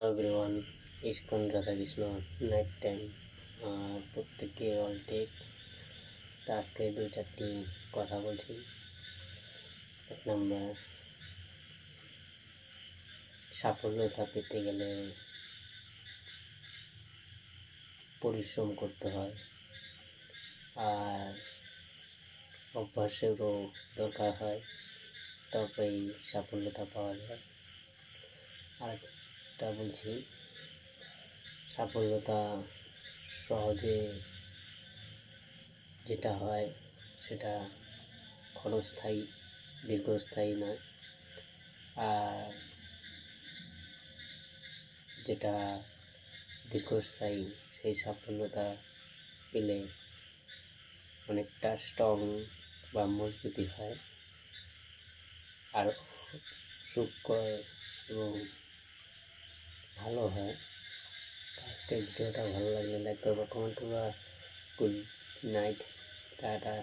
Everyone, ISKCON Radhakrishna night time প্রত্যেককে all take. তা আজকে 2-4টি কথা বলছি। 1 নম্বর, সাফল্যতা পেতে গেলে পরিশ্রম করতে হয়, আর অভ্যাসেরও দরকার হয়, তবেই সাফল্যতা পাওয়া যায়। আরেকটা বলছি, সাফল্যতা সহজে যেটা হয় সেটা ক্ষণস্থায়ী, দীর্ঘস্থায়ী নয়। আর যেটা দীর্ঘস্থায়ী সেই সাফল্যতা পেলে অনেকটা স্ট্রং বা মজবুতি হয়, আর সুখকর এবং ভালো হয়। আজকের ভিডিওটা ভালো লাগলে লাইক করবা, কমেন্ট করবা। Good night, tata.